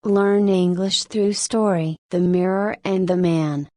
Learn English through story. The Mirror and the Man.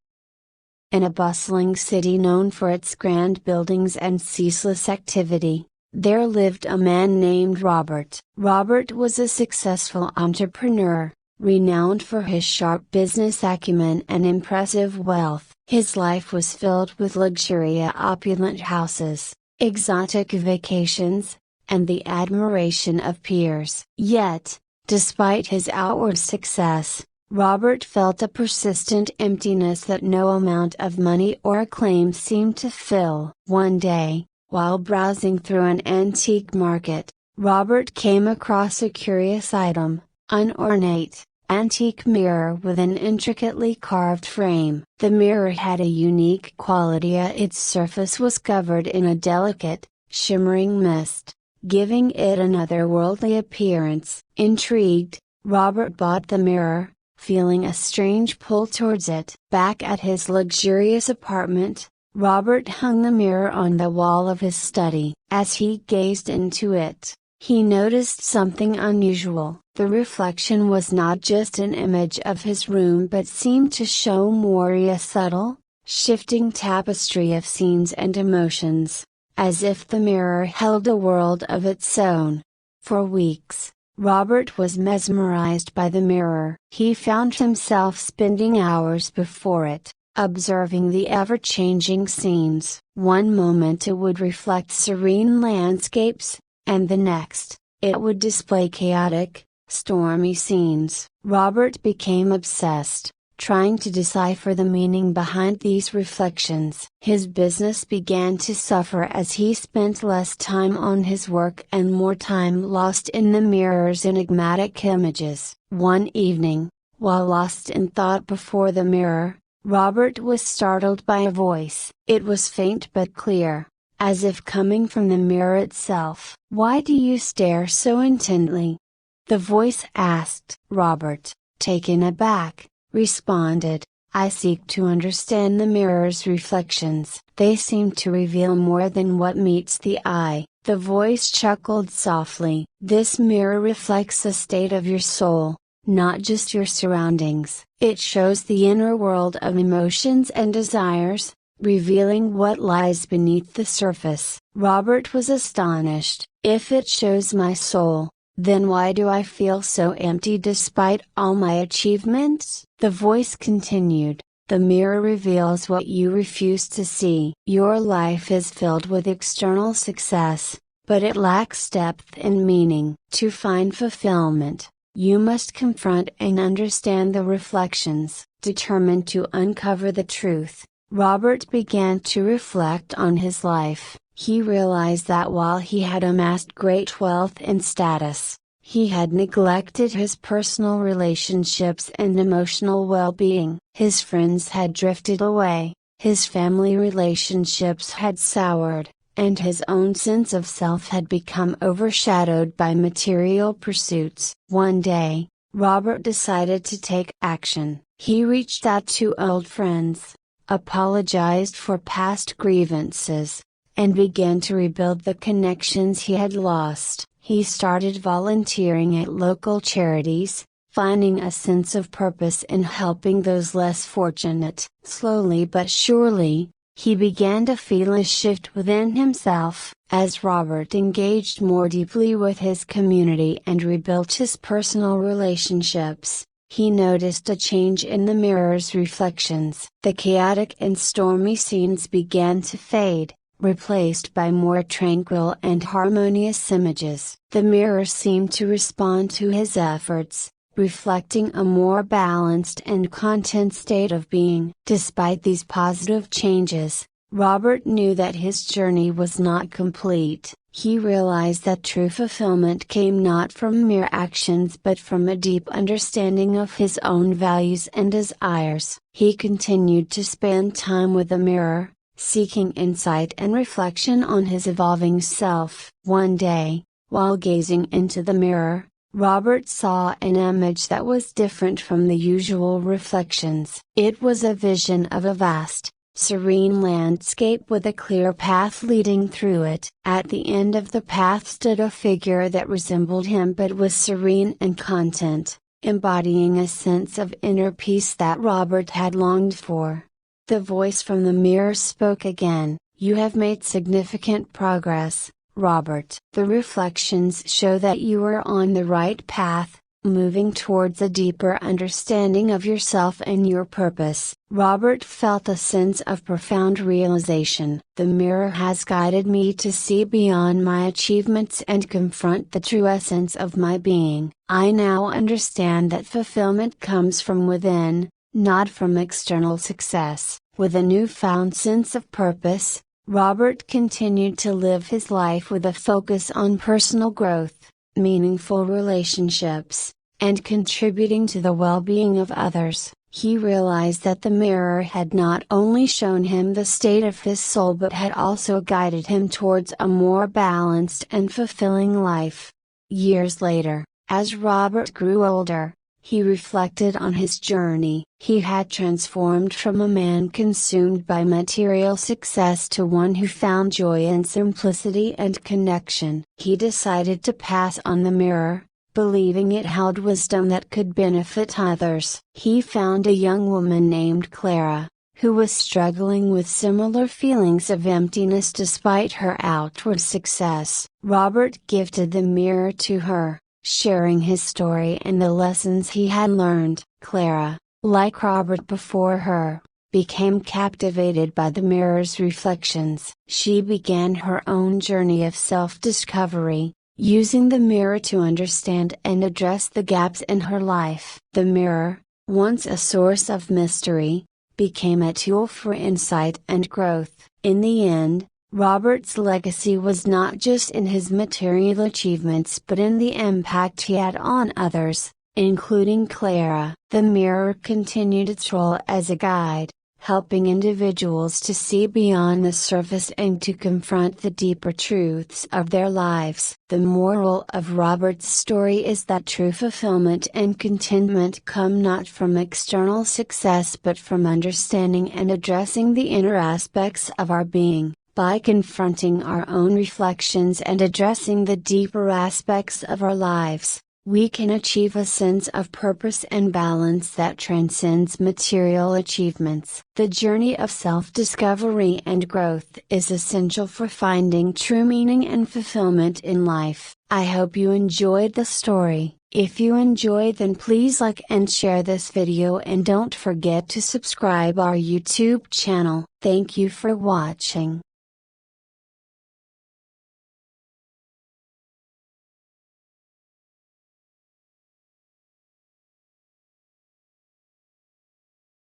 In a bustling city known for its grand buildings and ceaseless activity, there lived a man named Robert. Robert was a successful entrepreneur, renowned for his sharp business acumen and impressive wealth. His life was filled with luxurious opulent houses, exotic vacations, and the admiration of peers. Yet, despite his outward success, Robert felt a persistent emptiness that no amount of money or acclaim seemed to fill. One day, while browsing through an antique market, Robert came across a curious item, an ornate, antique mirror with an intricately carved frame. The mirror had a unique quality. Its surface was covered in a delicate, shimmering mist, giving it an otherworldly appearance. Intrigued, Robert bought the mirror, feeling a strange pull towards it. Back at his luxurious apartment, Robert hung the mirror on the wall of his study. As he gazed into it, he noticed something unusual. The reflection was not just an image of his room but seemed to show more a subtle, shifting tapestry of scenes and emotions, as if the mirror held a world of its own. For weeks, Robert was mesmerized by the mirror. He found himself spending hours before it, observing the ever-changing scenes. One moment it would reflect serene landscapes, and the next, it would display chaotic, stormy scenes. Robert became obsessed, trying to decipher the meaning behind these reflections. His business began to suffer as he spent less time on his work and more time lost in the mirror's enigmatic images. One evening, while lost in thought before the mirror, Robert was startled by a voice. It was faint but clear, as if coming from the mirror itself. "Why do you stare so intently?" the voice asked. Robert, taken aback, responded, "I seek to understand the mirror's reflections. They seem to reveal more than what meets the eye." The voice chuckled softly. "This mirror reflects a state of your soul, not just your surroundings. It shows the inner world of emotions and desires, revealing what lies beneath the surface." Robert was astonished. "If it shows my soul, then why do I feel so empty despite all my achievements?" The voice continued, "The mirror reveals what you refuse to see. Your life is filled with external success, but it lacks depth and meaning. To find fulfillment, you must confront and understand the reflections." Determined to uncover the truth, Robert began to reflect on his life. He realized that while he had amassed great wealth and status, he had neglected his personal relationships and emotional well-being. His friends had drifted away, his family relationships had soured, and his own sense of self had become overshadowed by material pursuits. One day, Robert decided to take action. He reached out to old friends, apologized for past grievances, and began to rebuild the connections he had lost. He started volunteering at local charities, finding a sense of purpose in helping those less fortunate. Slowly but surely, he began to feel a shift within himself. As Robert engaged more deeply with his community and rebuilt his personal relationships, he noticed a change in the mirror's reflections. The chaotic and stormy scenes began to fade, replaced by more tranquil and harmonious images. The mirror seemed to respond to his efforts, reflecting a more balanced and content state of being. Despite these positive changes, Robert knew that his journey was not complete. He realized that true fulfillment came not from mere actions but from a deep understanding of his own values and desires. He continued to spend time with the mirror, seeking insight and reflection on his evolving self. One day, while gazing into the mirror, Robert saw an image that was different from the usual reflections. It was a vision of a vast, serene landscape with a clear path leading through it. At the end of the path stood a figure that resembled him but was serene and content. embodying a sense of inner peace that Robert had longed for. The voice from the mirror spoke again. "You have made significant progress, Robert. The reflections show that you are on the right path, moving towards a deeper understanding of yourself and your purpose." Robert felt a sense of profound realization. "The mirror has guided me to see beyond my achievements and confront the true essence of my being. I now understand that fulfillment comes from within, not from external success." With a newfound sense of purpose, Robert continued to live his life with a focus on personal growth, meaningful relationships, and contributing to the well-being of others. He realized that the mirror had not only shown him the state of his soul but had also guided him towards a more balanced and fulfilling life. Years later, as Robert grew older, he reflected on his journey. He had transformed from a man consumed by material success to one who found joy in simplicity and connection. He decided to pass on the mirror, believing it held wisdom that could benefit others. He found a young woman named Clara, who was struggling with similar feelings of emptiness despite her outward success. Robert gifted the mirror to her, sharing his story and the lessons he had learned. Clara, like Robert before her, became captivated by the mirror's reflections. She began her own journey of self-discovery, using the mirror to understand and address the gaps in her life. The mirror, once a source of mystery, became a tool for insight and growth. In the end, Robert's legacy was not just in his material achievements but in the impact he had on others, including Clara. The mirror continued its role as a guide, helping individuals to see beyond the surface and to confront the deeper truths of their lives. The moral of Robert's story is that true fulfillment and contentment come not from external success but from understanding and addressing the inner aspects of our being. By confronting our own reflections and addressing the deeper aspects of our lives, we can achieve a sense of purpose and balance that transcends material achievements. The journey of self-discovery and growth is essential for finding true meaning and fulfillment in life. I hope you enjoyed the story. If you enjoyed, then please like and share this video and don't forget to subscribe our YouTube channel. Thank you for watching.